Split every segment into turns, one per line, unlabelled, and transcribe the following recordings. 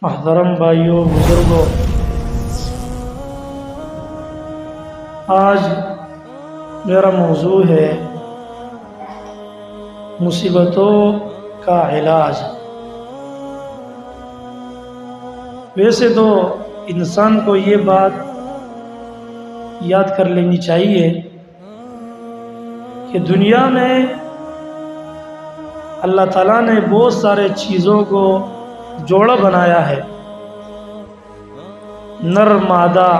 محترم بھائیوں بزرگوں، آج میرا موضوع ہے مصیبتوں کا علاج۔ ویسے تو انسان کو یہ بات یاد کر لینی چاہیے کہ دنیا میں اللہ تعالیٰ نے بہت سارے چیزوں کو جوڑا بنایا ہے، نر مادہ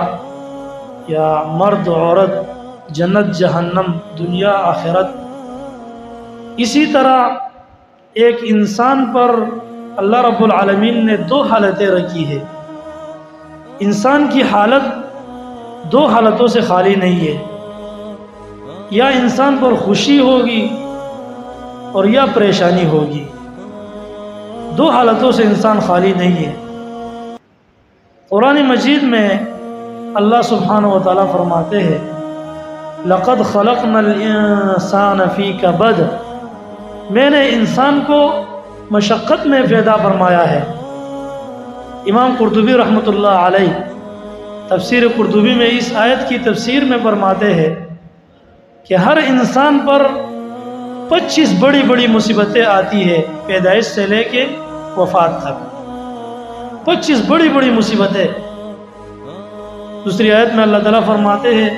یا مرد عورت، جنت جہنم، دنیا آخرت۔ اسی طرح ایک انسان پر اللہ رب العالمین نے دو حالتیں رکھی ہے۔ انسان کی حالت دو حالتوں سے خالی نہیں ہے، یا انسان پر خوشی ہوگی اور یا پریشانی ہوگی، دو حالتوں سے انسان خالی نہیں ہے۔ قرآن مجید میں اللہ سبحانہ و تعالیٰ فرماتے ہیں لَقَدْ خَلَقْنَا الْإِنسَانَ فِي كَبَدٍ، میں نے انسان کو مشقت میں پیدا فرمایا ہے۔ امام قرطبی رحمۃ اللہ علیہ تفسیر قرطبی میں اس آیت کی تفسیر میں فرماتے ہیں کہ ہر انسان پر 25 بڑی بڑی مصیبتیں آتی ہے پیدائش سے لے کے وفات تک، 25 بڑی بڑی مصیبتیں۔ دوسری آیت میں اللہ تعالیٰ فرماتے ہیں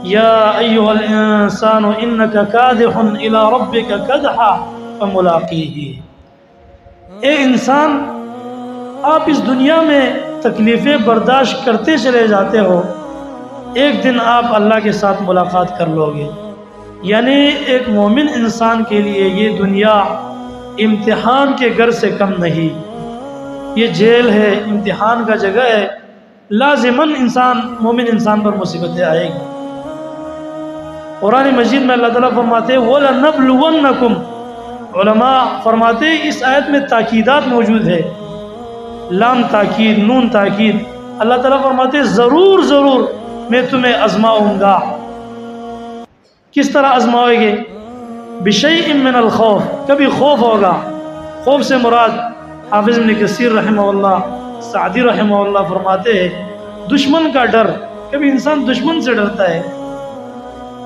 یا ایھا الانسان انک کادح الی ربک کدحا فملاقیہ، اے انسان آپ اس دنیا میں تکلیفیں برداشت کرتے چلے جاتے ہو، ایک دن آپ اللہ کے ساتھ ملاقات کر لو گے۔ یعنی ایک مومن انسان کے لیے یہ دنیا امتحان کے گھر سے کم نہیں، یہ جیل ہے، امتحان کا جگہ ہے، لازماً مومن انسان پر مصیبتیں آئے گی۔ قرآن مجید میں اللہ تعالیٰ فرماتے ہیں وَلَنَبْلُوَنَّكُمْ، علماء فرماتے ہیں اس آیت میں تاکیدات موجود ہے، لام تاکید، نون تاکید۔ اللہ تعالیٰ فرماتے ہیں ضرور ضرور میں تمہیں آزماؤں گا۔ کس طرح آزماؤ گے؟ بِشَيْءٍ مِّنَ الْخَوْفِ، کبھی خوف ہوگا۔ خوف سے مراد حافظ ابن کثیر رحمہ اللہ، سعدی رحمہ اللہ فرماتے ہیں دشمن کا ڈر، کبھی انسان دشمن سے ڈرتا ہے۔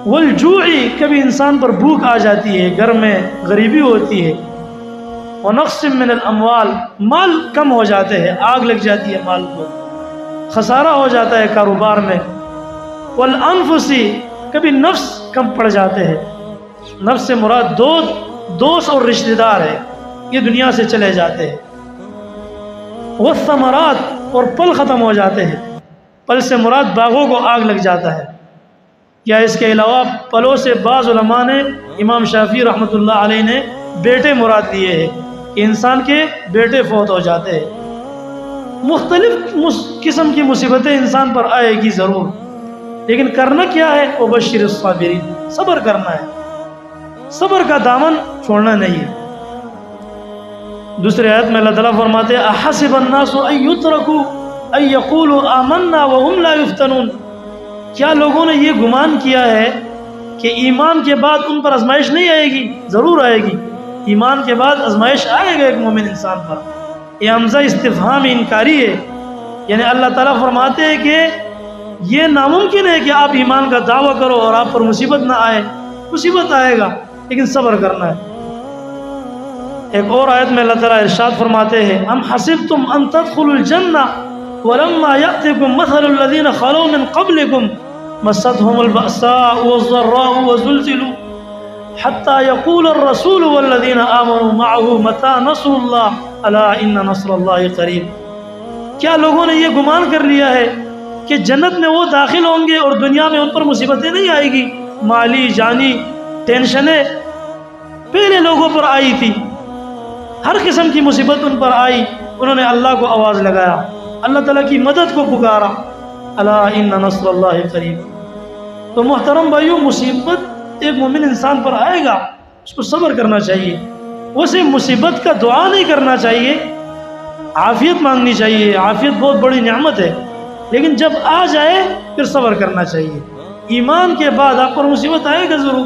وَالْجُوعِ، کبھی انسان پر بھوک آ جاتی ہے، گھر میں غریبی ہوتی ہے۔ وَنَقْصٍ مِّنَ الْأَمْوَالِ، مال کم ہو جاتے ہیں، آگ لگ جاتی ہے مال کو، خسارہ ہو جاتا ہے کاروبار میں۔ وَالْأَنفُسِ، کبھی نفس کم پڑ جاتے ہیں، نفس سے مراد دوست اور رشتہ دار ہے، یہ دنیا سے چلے جاتے ہیں۔ وَالثَّمَرَاتِ، اور پھل ختم ہو جاتے ہیں، پھل سے مراد باغوں کو آگ لگ جاتا ہے۔ یا اس کے علاوہ پھلوں سے بعض علماء نے، امام شافعی رحمۃ اللہ علیہ نے بیٹے مراد لیے ہیں کہ انسان کے بیٹے فوت ہو جاتے ہیں۔ مختلف قسم کی مصیبتیں انسان پر آئے گی ضرور، لیکن کرنا کیا ہے؟ وَبَشِّرِ الصَّابِرِينَ، صبر کرنا ہے، صبر کا دامن چھوڑنا نہیں ہے۔ دوسرے آیت میں اللہ تعالیٰ فرماتے ہیں اَحَسِبَ النَّاسُ أَن يُتْرَكُوا أَن يَقُولُوا آمَنَّا وَهُمْ لَا يُفْتَنُونَ، کیا لوگوں نے یہ گمان کیا ہے کہ ایمان کے بعد ان پر آزمائش نہیں آئے گی؟ ضرور آئے گی، ایمان کے بعد آزمائش آئے گا ایک مومن انسان پر۔ یہ حمزہ استفہام انکاری ہے، یعنی اللہ تعالیٰ فرماتے ہیں کہ یہ ناممکن ہے کہ آپ ایمان کا دعویٰ کرو اور آپ پر مصیبت نہ آئے، مصیبت آئے گا، لیکن صبر کرنا ہے۔ ایک اور آیت میں اللہ تعالیٰ ارشاد فرماتے ہیں ام حسبتم ان تدخلوا الجنہ ولما یأتکم مثل الذین خلوا من قبلکم مستهم البأساء والضراء وزلزلوا حتى يقول الرسول والذین آمنوا معه متى نصر اللہ الا ان نصر اللہ قریب۔ کیا لوگوں نے یہ گمان کر لیا ہے کہ جنت میں وہ داخل ہوں گے اور دنیا میں ان پر مصیبتیں نہیں آئے گی؟ مالی جانی ٹینشنیں پہلے لوگوں پر آئی تھی، ہر قسم کی مصیبت ان پر آئی، انہوں نے اللہ کو آواز لگایا، اللہ تعالیٰ کی مدد کو پکارا، الا ان نصر اللہ قریب۔ تو محترم بھائیوں، مصیبت ایک مومن انسان پر آئے گا، اس کو صبر کرنا چاہیے، اسے مصیبت کا دعا نہیں کرنا چاہیے، عافیت مانگنی چاہیے، عافیت بہت بڑی نعمت ہے، لیکن جب آ جائے پھر صبر کرنا چاہیے۔ ایمان کے بعد آپ پر مصیبت آئے گا ضرور۔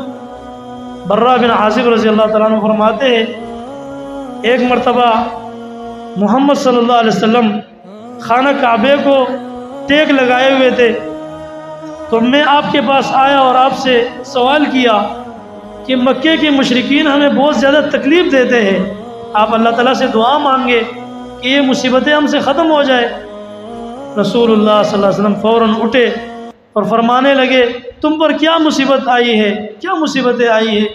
برا بن عازب رضی اللہ تعالیٰ عنہ فرماتے ہیں ایک مرتبہ محمد صلی اللہ علیہ وسلم خانہ کعبے کو ٹیک لگائے ہوئے تھے، تو میں آپ کے پاس آیا اور آپ سے سوال کیا کہ مکے کے مشرکین ہمیں بہت زیادہ تکلیف دیتے ہیں، آپ اللہ تعالیٰ سے دعا مانگے کہ یہ مصیبتیں ہم سے ختم ہو جائے۔ رسول اللہ صلی اللہ علیہ وسلم فوراً اٹھے اور فرمانے لگے تم پر کیا مصیبت آئی ہے، کیا مصیبتیں آئی ہیں؟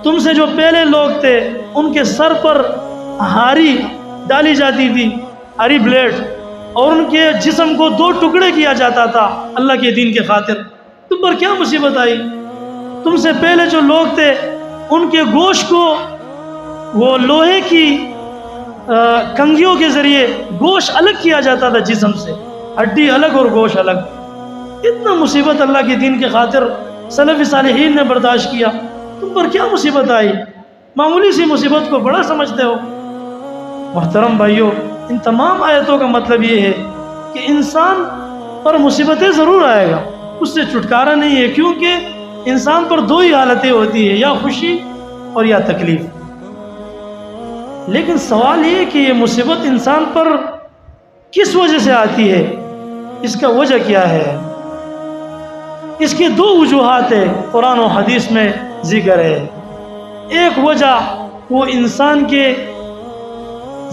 تم سے جو پہلے لوگ تھے ان کے سر پر ہاری ڈالی جاتی تھی، ہاری بلیڈ، اور ان کے جسم کو 2 ٹکڑے کیا جاتا تھا اللہ کے دین کے خاطر، تم پر کیا مصیبت آئی؟ تم سے پہلے جو لوگ تھے ان کے گوشت کو وہ لوہے کی کنگھیوں کے ذریعے گوشت الگ کیا جاتا تھا جسم سے، ہڈی الگ اور گوشت الگ۔ اتنا مصیبت اللہ کے دین کے خاطر سلف صالحین نے برداشت کیا، تم پر کیا مصیبت آئی؟ معمولی سی مصیبت کو بڑا سمجھتے ہو۔ محترم بھائیوں، ان تمام آیتوں کا مطلب یہ ہے کہ انسان پر مصیبتیں ضرور آئے گا، اس سے چھٹکارا نہیں ہے، کیونکہ انسان پر 2 ہی حالتیں ہوتی ہیں، یا خوشی اور یا تکلیف۔ لیکن سوال یہ کہ یہ مصیبت انسان پر کس وجہ سے آتی ہے، اس کا وجہ کیا ہے؟ اس کے 2 وجوہات ہیں، قرآن و حدیث میں ذکر ہے۔ ایک وجہ وہ انسان کے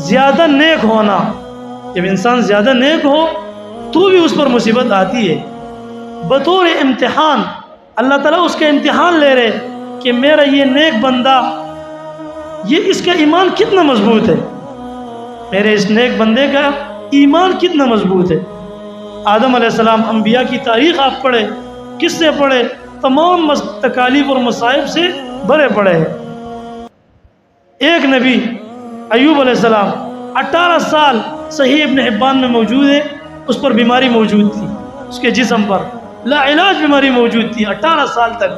زیادہ نیک ہونا، جب انسان زیادہ نیک ہو تو بھی اس پر مصیبت آتی ہے، بطور امتحان اللہ تعالیٰ اس کا امتحان لے رہے کہ میرا یہ نیک بندہ، یہ اس کا ایمان کتنا مضبوط ہے، میرے اس نیک بندے کا ایمان کتنا مضبوط ہے۔ آدم علیہ السلام، انبیاء کی تاریخ آپ پڑھے، کس سے پڑھے؟ تمام تکالیف اور مصائب سے بھرے پڑے ہیں۔ ایک نبی ایوب علیہ السلام 18 سال، صحیح ابن حبان میں موجود ہے، اس پر بیماری موجود تھی، اس کے جسم پر لا علاج بیماری موجود تھی 18 سال تک۔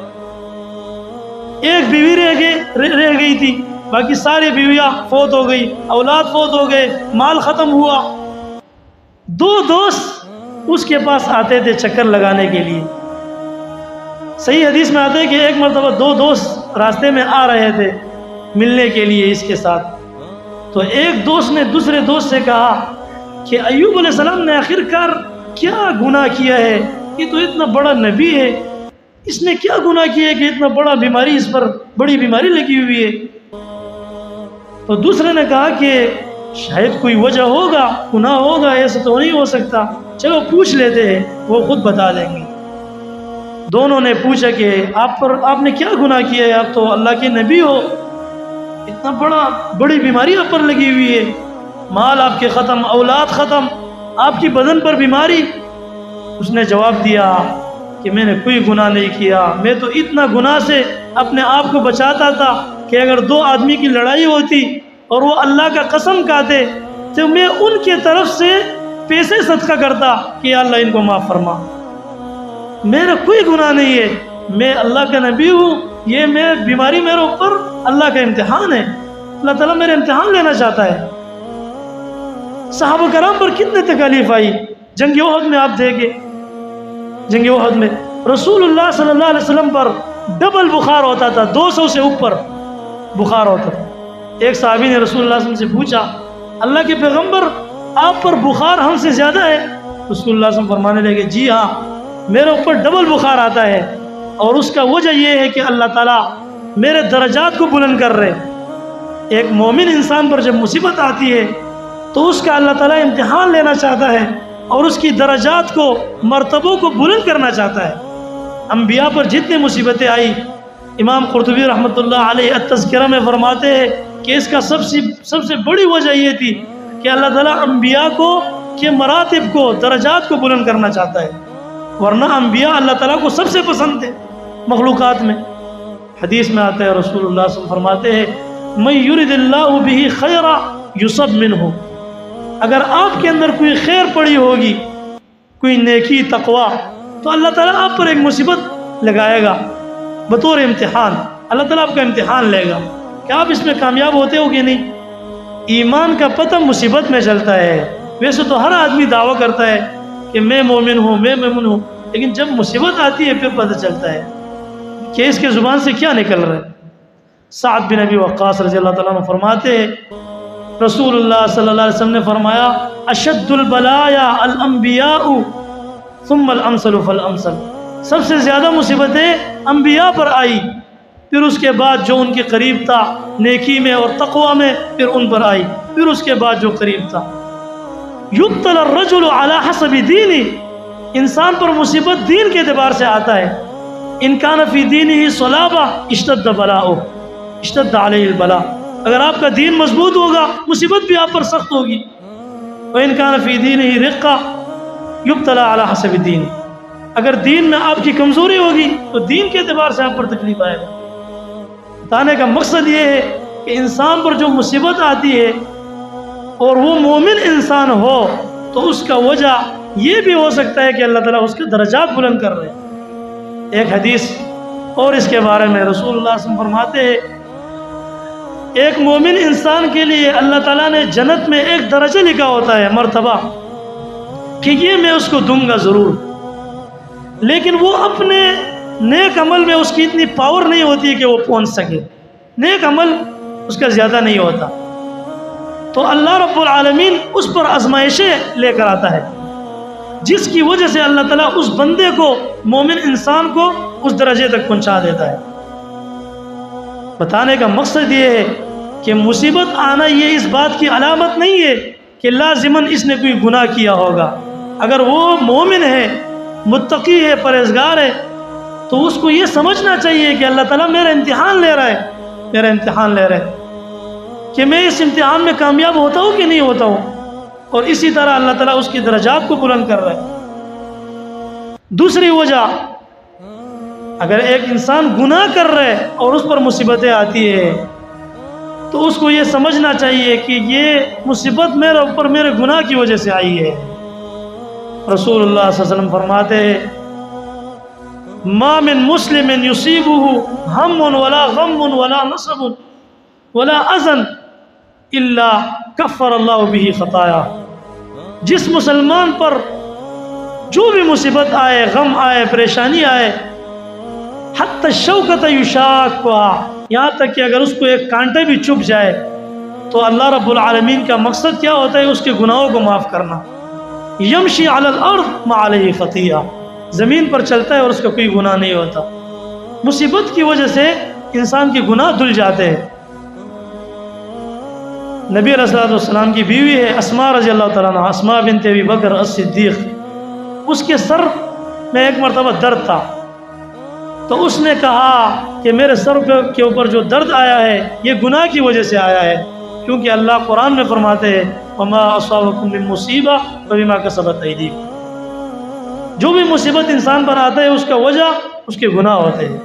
ایک بیوی رہ گئی تھی، باقی ساری بیویاں فوت ہو گئی، اولاد فوت ہو گئے، مال ختم ہوا۔ 2 دوست اس کے پاس آتے تھے چکر لگانے کے لیے۔ صحیح حدیث میں آتا ہے کہ ایک مرتبہ 2 دوست راستے میں آ رہے تھے ملنے کے لیے اس کے ساتھ، تو ایک دوست نے دوسرے دوست سے کہا کہ ایوب علیہ السلام نے آخرکار کیا گناہ کیا ہے، یہ تو اتنا بڑا نبی ہے، اس نے کیا گناہ کیا ہے کہ اتنا بڑا بیماری، اس پر بڑی بیماری لگی ہوئی ہے؟ تو دوسرے نے کہا کہ شاید کوئی وجہ ہوگا، گناہ ہوگا، ایسا تو نہیں ہو سکتا، چلو پوچھ لیتے ہیں، وہ خود بتا دیں گے۔ دونوں نے پوچھا کہ آپ نے کیا گناہ کیا ہے، آپ تو اللہ کے نبی ہو، اتنا بڑی بیماری آپ پر لگی ہوئی ہے، مال آپ کے ختم، اولاد ختم، آپ کی بدن پر بیماری۔ اس نے جواب دیا کہ میں نے کوئی گناہ نہیں کیا، میں تو اتنا گناہ سے اپنے آپ کو بچاتا تھا کہ اگر 2 آدمی کی لڑائی ہوتی اور وہ اللہ کا قسم کھاتے تو میں ان کے طرف سے پیسے صدقہ کرتا کہ یا اللہ ان کو معاف فرما۔ میرا کوئی گناہ نہیں ہے، میں اللہ کا نبی ہوں، یہ میں بیماری میرے اوپر اللہ کا امتحان ہے، اللہ تعالیٰ میرے امتحان لینا چاہتا ہے۔ صحابہ کرام پر کتنے تکالیف آئی، جنگ احد میں آپ دیکھیں، جنگ احد میں رسول اللہ صلی اللہ علیہ وسلم پر ڈبل بخار ہوتا تھا، 200 سے اوپر بخار ہوتا تھا۔ ایک صحابی نے رسول اللہ صلی اللہ علیہ وسلم سے پوچھا اللہ کے پیغمبر آپ پر بخار ہم سے زیادہ ہے؟ رسول اللہ صلی اللہ علیہ وسلم فرمانے لگے جی ہاں، میرے اوپر ڈبل بخار آتا ہے، اور اس کا وجہ یہ ہے کہ اللہ تعالیٰ میرے درجات کو بلند کر رہے۔ ایک مومن انسان پر جب مصیبت آتی ہے تو اس کا اللہ تعالیٰ امتحان لینا چاہتا ہے اور اس کی درجات کو، مرتبوں کو بلند کرنا چاہتا ہے۔ انبیاء پر جتنے مصیبتیں آئی، امام قرطبی رحمۃ اللہ علیہ التذکرہ میں فرماتے ہیں کہ اس کا سب سے بڑی وجہ یہ تھی کہ اللہ تعالیٰ انبیاء کو کے مراتب کو، درجات کو بلند کرنا چاہتا ہے، ورنہ انبیاء اللہ تعالیٰ کو سب سے پسند تھے مخلوقات میں۔ حدیث میں آتا ہے رسول اللہ صلی اللہ علیہ وسلم فرماتے ہیں من یرد اللہ بہ خیرا یصب منہ، اگر آپ کے اندر کوئی خیر پڑی ہوگی، کوئی نیکی، تقوی، تو اللہ تعالیٰ آپ پر ایک مصیبت لگائے گا بطور امتحان، اللہ تعالیٰ آپ کا امتحان لے گا کہ آپ اس میں کامیاب ہوتے ہو کہ نہیں۔ ایمان کا پتہ مصیبت میں چلتا ہے، ویسے تو ہر آدمی دعویٰ کرتا ہے کہ میں مومن ہوں، میں مومن ہوں، لیکن جب مصیبت آتی ہے پھر پتہ چلتا ہے کہ اس کے زبان سے کیا نکل رہا ہے۔ سعد بن ابی وقاص رضی اللہ تعالیٰ عنہ فرماتے ہیں رسول اللہ صلی اللہ علیہ وسلم نے فرمایا اشد البلایا الانبیاء ثم الامثل فالامثل، سب سے زیادہ مصیبتیں انبیاء پر آئی، پھر اس کے بعد جو ان کے قریب تھا نیکی میں اور تقوی میں، پھر ان پر آئی، پھر اس کے بعد جو قریب تھا۔ یبتلی الرجل علی حسب دینہ، انسان پر مصیبت دین کے اعتبار سے آتا ہے۔ ان کان فی دینہ صلابہ اشتد بلاؤہ، اشتد علیہ البلاء، اگر آپ کا دین مضبوط ہوگا مصیبت بھی آپ پر سخت ہوگی۔ وان کان فی دینہ رقہ یبتلی علی حسب دینہ، اگر دین میں آپ کی کمزوری ہوگی تو دین کے اعتبار سے آپ پر تکلیف آئے گا۔ بتانے کا مقصد یہ ہے کہ انسان پر جو مصیبت آتی ہے اور وہ مومن انسان ہو تو اس کا وجہ یہ بھی ہو سکتا ہے کہ اللہ تعالیٰ اس کے درجات بلند کر رہے ہیں۔ ایک حدیث اور اس کے بارے میں رسول اللہ صلی اللہ علیہ وسلم فرماتے ہیں ایک مومن انسان کے لیے اللہ تعالیٰ نے جنت میں ایک درجہ لکھا ہوتا ہے، مرتبہ، کہ یہ میں اس کو دوں گا ضرور، لیکن وہ اپنے نیک عمل میں اس کی اتنی پاور نہیں ہوتی ہے کہ وہ پہنچ سکے، نیک عمل اس کا زیادہ نہیں ہوتا، تو اللہ رب العالمین اس پر آزمائشیں لے کر آتا ہے جس کی وجہ سے اللہ تعالیٰ اس بندے کو، مومن انسان کو، اس درجے تک پہنچا دیتا ہے۔ بتانے کا مقصد یہ ہے کہ مصیبت آنا یہ اس بات کی علامت نہیں ہے کہ لازماً اس نے کوئی گناہ کیا ہوگا۔ اگر وہ مومن ہے، متقی ہے، پرہیزگار ہے، تو اس کو یہ سمجھنا چاہیے کہ اللہ تعالیٰ میرا امتحان لے رہا ہے، میرا امتحان لے رہا ہے کہ میں اس امتحان میں کامیاب ہوتا ہوں کہ نہیں ہوتا ہوں، اور اسی طرح اللہ تعالیٰ اس کی درجات کو بلند کر رہا ہے۔ دوسری وجہ، اگر ایک انسان گناہ کر رہا ہے اور اس پر مصیبتیں آتی ہے تو اس کو یہ سمجھنا چاہیے کہ یہ مصیبت میرے اوپر میرے گناہ کی وجہ سے آئی ہے۔ رسول اللہ صلی اللہ علیہ وسلم فرماتے ہیں ما من مسلم یصیبہ ہم ولا غم ولا نصب ولا اذن الا کفر اللہ بہ خطایا، جس مسلمان پر جو بھی مصیبت آئے، غم آئے، پریشانی آئے، حتی الشوکۃ یشاکھها، یہاں تک کہ اگر اس کو ایک کانٹے بھی چبھ جائے تو اللہ رب العالمین کا مقصد کیا ہوتا ہے؟ اس کے گناہوں کو معاف کرنا۔ یمشی علی الارض ما علیہ خطیئہ، زمین پر چلتا ہے اور اس کا کوئی گناہ نہیں ہوتا۔ مصیبت کی وجہ سے انسان کے گناہ دھل جاتے ہیں۔ نبی علیہ الصلوۃ والسلام کی بیوی ہے اسماء رضی اللہ تعالیٰ عنہ، اسماء بنت ابی بکر الصدیق، اس کے سر میں ایک مرتبہ درد تھا، تو اس نے کہا کہ میرے سر کے اوپر جو درد آیا ہے یہ گناہ کی وجہ سے آیا ہے، کیونکہ اللہ قرآن میں فرماتے ہیں وما اصابکم من مصیبہ فبما کسبت ایدیکم، جو بھی مصیبت انسان پر آتا ہے اس کا وجہ اس کے گناہ ہوتے ہیں۔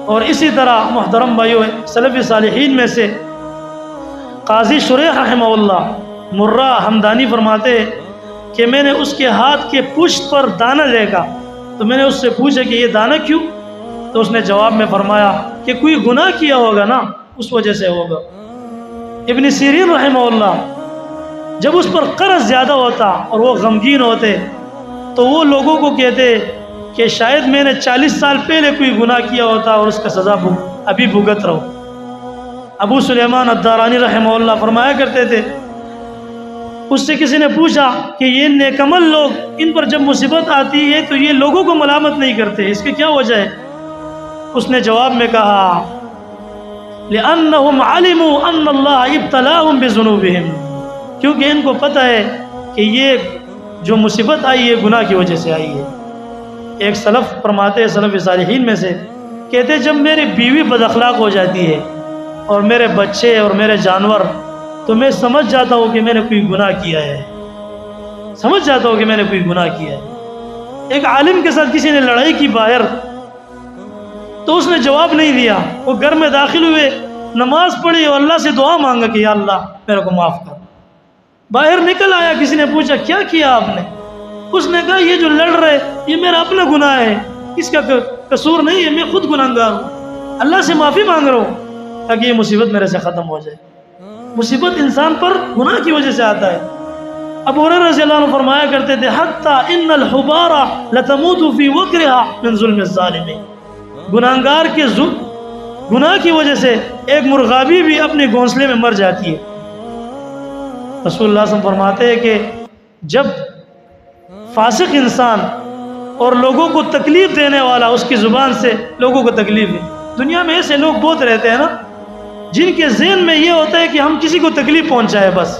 اور اسی طرح محترم بھائیو، سلف صالحین میں سے قاضی شریح رحمہ اللہ مرہ ہمدانی فرماتے ہیں کہ میں نے اس کے ہاتھ کے پشت پر دانہ دیکھا، تو میں نے اس سے پوچھا کہ یہ دانہ کیوں؟ تو اس نے جواب میں فرمایا کہ کوئی گناہ کیا ہوگا نا، اس وجہ سے ہوگا۔ ابن سیرین رحمہ اللہ جب اس پر قرض زیادہ ہوتا اور وہ غمگین ہوتے تو وہ لوگوں کو کہتے کہ شاید میں نے 40 سال پہلے کوئی گناہ کیا ہوتا اور اس کا سزا ابھی بھگت رہو۔ ابو سلیمان الدارانی رحمہ اللہ فرمایا کرتے تھے، اس سے کسی نے پوچھا کہ یہ نیکمل لوگ، ان پر جب مصیبت آتی ہے تو یہ لوگوں کو ملامت نہیں کرتے، اس کی کیا وجہ ہے؟ اس نے جواب میں کہا لِأَنَّهُمْ عَلِمُوا أَنَّ اللَّهَ ابْتَلَاهُمْ بِذُنُوبِهِمْ، کیونکہ ان کو پتہ ہے کہ یہ جو مصیبت آئی ہے گناہ کی وجہ سے آئی ہے۔ ایک سلف فرماتے ہیں، سلف صالحین میں سے کہتے جب میری بیوی بد اخلاق ہو جاتی ہے اور میرے بچے اور میرے جانور، تو میں سمجھ جاتا ہوں کہ میں نے کوئی گناہ کیا ہے، سمجھ جاتا ہوں کہ میں نے کوئی گناہ کیا ہے۔ ایک عالم کے ساتھ کسی نے لڑائی کی باہر، تو اس نے جواب نہیں دیا، وہ گھر میں داخل ہوئے، نماز پڑھی اور اللہ سے دعا مانگا کہ یا اللہ میرے کو معاف کر۔ باہر نکل آیا، کسی نے پوچھا کیا کیا آپ نے؟ اس نے کہا یہ جو لڑ رہے یہ میرا اپنا گناہ ہے، اس کا قصور نہیں ہے، میں خود گناہگار ہوں، اللہ سے معافی مانگ رہا ہوں تاکہ یہ مصیبت میرے سے ختم ہو جائے۔ مصیبت انسان پر گناہ کی وجہ سے آتا ہے۔ ابو ہریرہ رضی اللہ عنہ فرمایا کرتے تھے حتی ان الحبار لتموت فی وکرها من ظلم الظالم، گناہگار کے گناہ کی وجہ سے ایک مرغابی بھی اپنے گھونسلے میں مر جاتی ہے، رسول اللہ صلی اللہ علیہ وسلم فرماتے ہیں کہ جب فاسق انسان اور لوگوں کو تکلیف دینے والا اس کی زبان سے لوگوں کو تکلیف ہے، دنیا میں ایسے لوگ بہت رہتے ہیں نا جن کے ذہن میں یہ ہوتا ہے کہ ہم کسی کو تکلیف پہنچائے، بس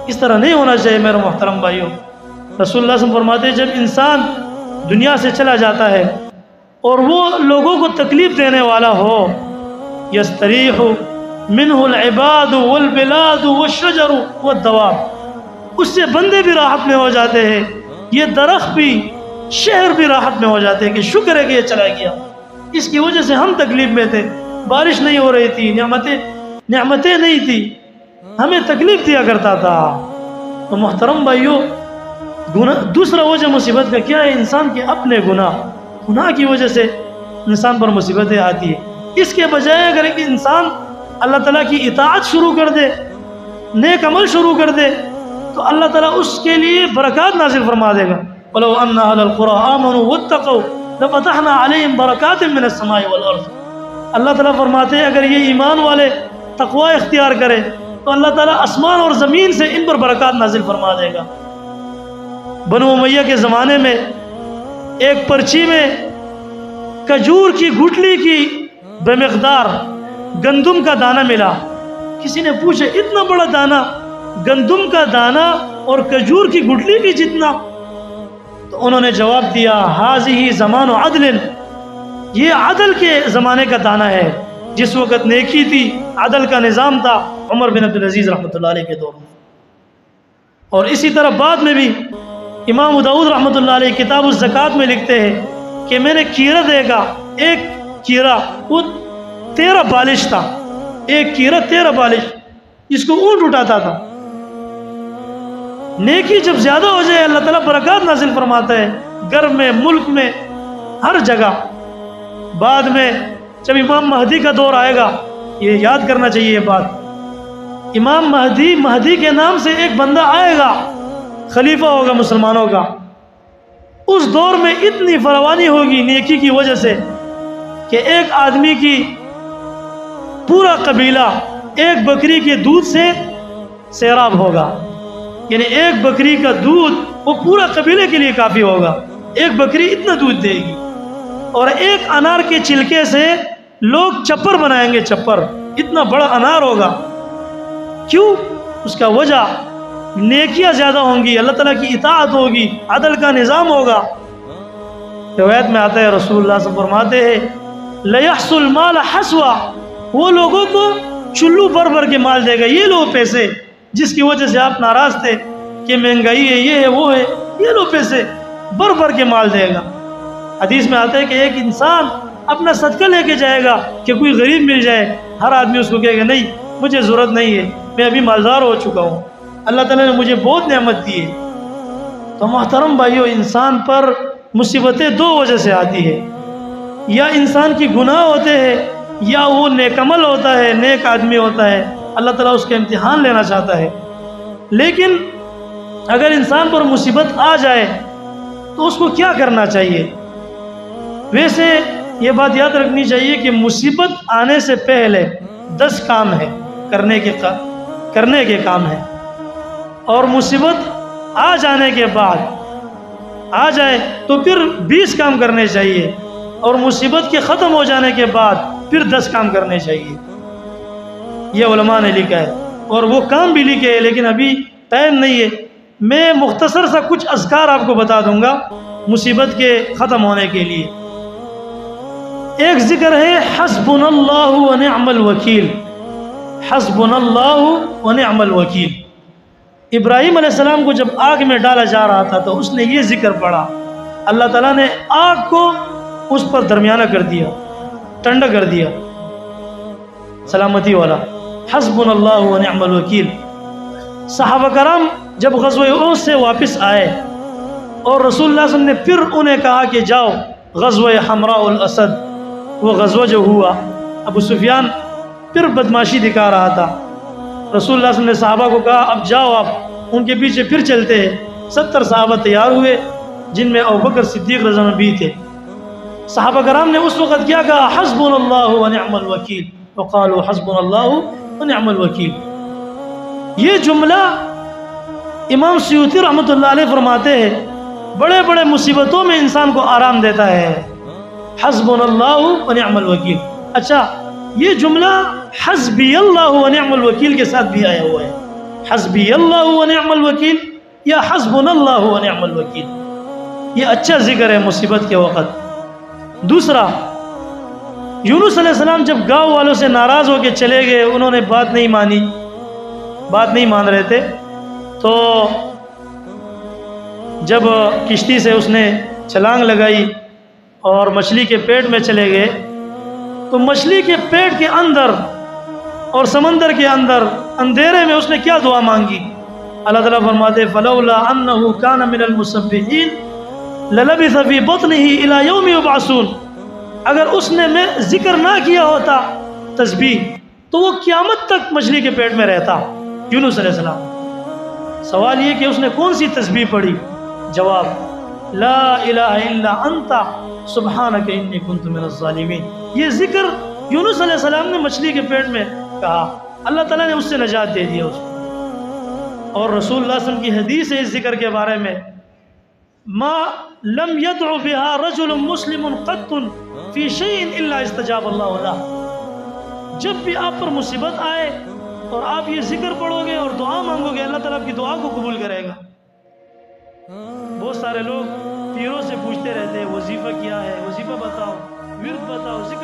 اس طرح نہیں ہونا چاہیے میرے محترم بھائیوں۔ رسول اللہ صلی اللہ علیہ وسلم فرماتے ہیں جب انسان دنیا سے چلا جاتا ہے اور وہ لوگوں کو تکلیف دینے والا ہو، یستریح منہ العباد والبلاد والشجر والدواب، اس سے بندے بھی راحت میں ہو جاتے ہیں، یہ درخت بھی شہر بھی راحت میں ہو جاتے ہیں کہ شکر ہے کہ یہ چلا گیا، اس کی وجہ سے ہم تکلیف میں تھے، بارش نہیں ہو رہی تھی، نعمتیں نہیں تھی، ہمیں تکلیف دیا کرتا تھا۔ تو محترم بھائیوں، دوسرا وجہ مصیبت کا کیا ہے؟ انسان کے اپنے گناہ کی وجہ سے انسان پر مصیبتیں آتی ہے۔ اس کے بجائے اگر ایک انسان اللہ تعالیٰ کی اطاعت شروع کر دے، نیک عمل شروع کر دے، تو اللہ تعالیٰ اس کے لیے برکات نازل فرما دے گا۔ وَلَوْ أَنَّ أَهْلَ الْقُرَىٰ آمَنُوا وَاتَّقَوْا لَفَتَحْنَا عَلَيْهِمْ بَرَكَاتٍ مِّنَ السَّمَاءِ وَالْأَرْضِ۔ اللہ تعالیٰ فرماتے ہیں اگر یہ ایمان والے تقوی اختیار کرے تو اللہ تعالیٰ آسمان اور زمین سے ان پر برکات نازل فرما دے گا۔ بنو امیہ کے زمانے میں ایک پرچی میں کھجور کی گٹلی کی بمقدار گندم کا دانہ ملا۔ کسی نے پوچھا اتنا بڑا دانہ، گندم کا دانہ اور کھجور کی گٹلی بھی جتنا؟ تو انہوں نے جواب دیا ہذہ زمان عدل، یہ عدل کے زمانے کا دانہ ہے، جس وقت نیکی تھی، عدل کا نظام تھا، عمر بن عبدالعزیز رحمۃ اللہ علیہ کے دور میں۔ اور اسی طرح بعد میں بھی امام داؤد رحمۃ اللہ علیہ کتاب الزکوٰۃ میں لکھتے ہیں کہ میں نے کیرہ دیکھا، ایک کیرہ وہ 13 بالش تھا، ایک کیرہ 13 بالش، جس کو اونٹ اٹھاتا تھا۔ نیکی جب زیادہ ہو جائے اللہ تعالیٰ برکات نازل فرماتا ہے، گھر میں، ملک میں، ہر جگہ۔ بعد میں جب امام مہدی کا دور آئے گا، یہ یاد کرنا چاہیے یہ بات، امام مہدی کے نام سے ایک بندہ آئے گا، خلیفہ ہوگا مسلمانوں کا۔ اس دور میں اتنی فراوانی ہوگی نیکی کی وجہ سے کہ ایک آدمی کی پورا قبیلہ ایک بکری کے دودھ سے سیراب ہوگا، یعنی ایک بکری کا دودھ وہ پورا قبیلے کے لیے کافی ہوگا، ایک بکری اتنا دودھ دے گی۔ اور ایک انار کے چھلکے سے لوگ چپر بنائیں گے، چپر، اتنا بڑا انار ہوگا۔ کیوں؟ اس کا وجہ نیکیاں زیادہ ہوں گی، اللہ تعالیٰ کی اطاعت ہوگی، عدل کا نظام ہوگا۔ روایت میں آتا ہے رسول اللہ صلی اللہ علیہ وسلم فرماتے ہیں لَيَحْسُ الْمَالَ حَسْوَةً، وہ لوگوں کو چلو بھر بھر کے مال دے گا، یہ لو پیسے جس کی وجہ سے آپ ناراض تھے کہ مہنگائی ہے، یہ ہے، وہ ہے، یہ لو پیسے بھر بھر کے مال دے گا۔ حدیث میں آتا ہے کہ ایک انسان اپنا صدقہ لے کے جائے گا کہ کوئی غریب مل جائے، ہر آدمی اس کو کہے گا نہیں مجھے ضرورت نہیں ہے، میں ابھی مالدار ہو چکا ہوں، اللہ تعالیٰ نے مجھے بہت نعمت دی ہے۔ تو محترم بھائیو، انسان پر مصیبتیں 2 وجہ سے آتی ہے، یا انسان کی گناہ ہوتے ہیں، یا وہ نیک عمل ہوتا ہے، نیک آدمی ہوتا ہے، اللہ تعالیٰ اس کا امتحان لینا چاہتا ہے۔ لیکن اگر انسان پر مصیبت آ جائے تو اس کو کیا کرنا چاہیے؟ ویسے یہ بات یاد رکھنی چاہیے کہ مصیبت آنے سے پہلے 10 کام ہے کرنے کے کام ہے، اور مصیبت آ جانے کے بعد آ جائے تو پھر 20 کام کرنے چاہیے، اور مصیبت کے ختم ہو جانے کے بعد پھر 10 کام کرنے چاہیے۔ یہ علماء نے لکھا ہے، اور وہ کام بھی لکھے ہیں، لیکن ابھی ٹائم نہیں ہے۔ میں مختصر سا کچھ اذکار آپ کو بتا دوں گا مصیبت کے ختم ہونے کے لیے۔ ایک ذکر ہے حسبنا اللہ ونعم الوکیل، حسبنا اللہ ونعم الوکیل۔ ابراہیم علیہ السلام کو جب آگ میں ڈالا جا رہا تھا تو اس نے یہ ذکر پڑھا، اللہ تعالیٰ نے آگ کو اس پر درمیانہ کر دیا، ٹھنڈا کر دیا، سلامتی والا، حسبنا اللہ ونعم الوکیل۔ صحابہ کرام جب غزوہ احد سے واپس آئے اور رسول اللہ صلی اللہ علیہ وسلم نے پھر انہیں کہا کہ جاؤ غزوہ حمراء الاسد، وہ غزوہ جو ہوا، ابو سفیان پھر بدماشی دکھا رہا تھا، رسول اللہ صلی اللہ علیہ وسلم نے صحابہ کو کہا اب جاؤ آپ ان کے پیچھے پھر چلتے ہیں۔ 70 صحابہ تیار ہوئے، جن میں ابوبکر صدیق رضی اللہ عنہ بھی تھے۔ صحابہ کرام نے اس وقت کیا کہا؟ حسبنا اللہ ونعم الوکیل، وقالوا حسبنا اللہ ونعم الوکیل۔ یہ جملہ امام سیوطی رحمۃ اللہ علیہ فرماتے ہیں بڑے بڑے مصیبتوں میں انسان کو آرام دیتا ہے، حسبنا اللہ و نعم الوکیل۔ اچھا، یہ جملہ حسبی اللہ و نعم الوکیل کے ساتھ بھی آیا ہوا ہے، حسبی اللہ و نعم الوکیل یا حسبنا اللہ و نعم الوکیل، یہ اچھا ذکر ہے مصیبت کے وقت۔ دوسرا، یونس علیہ السلام جب گاؤں والوں سے ناراض ہو کے چلے گئے، انہوں نے بات نہیں مانی، بات نہیں مان رہے تھے، تو جب کشتی سے اس نے چھلانگ لگائی اور مچھلی کے پیٹ میں چلے گئے، تو مچھلی کے پیٹ کے اندر اور سمندر کے اندر اندھیرے میں اس نے کیا دعا مانگی؟ اللہ تعالیٰ فرماتے فلولا انہ کان من المسبحین للبث فی بطنہ الی یوم یبعثون، اگر اس نے میں ذکر نہ کیا ہوتا تسبیح تو وہ قیامت تک مچھلی کے پیٹ میں رہتا، یونس علیہ السلام۔ سوال یہ کہ اس نے کون سی تسبیح پڑھی؟ جواب لا الہ الا انت سبحانک انی کنت من الظالمین۔ یہ ذکر یونس علیہ السلام نے مچھلی کے پیٹ میں کہا، اللہ تعالیٰ نے اس سے نجات دے دیا اس کو۔ اور رسول اللہ صلی اللہ علیہ وسلم کی حدیث ہے اس ذکر کے بارے میں، ما لم يدع بها رجل مسلم قط فی شیء الا استجاب اللہ له، جب بھی آپ پر مصیبت آئے اور آپ یہ ذکر پڑھو گے اور دعا مانگو گے، اللہ تعالیٰ آپ کی دعا کو قبول کرے گا۔ بہت سارے لوگ پیروں سے پوچھتے رہتے ہیں وظیفہ کیا ہے، وظیفہ بتاؤ، ورد بتاؤ، ذکر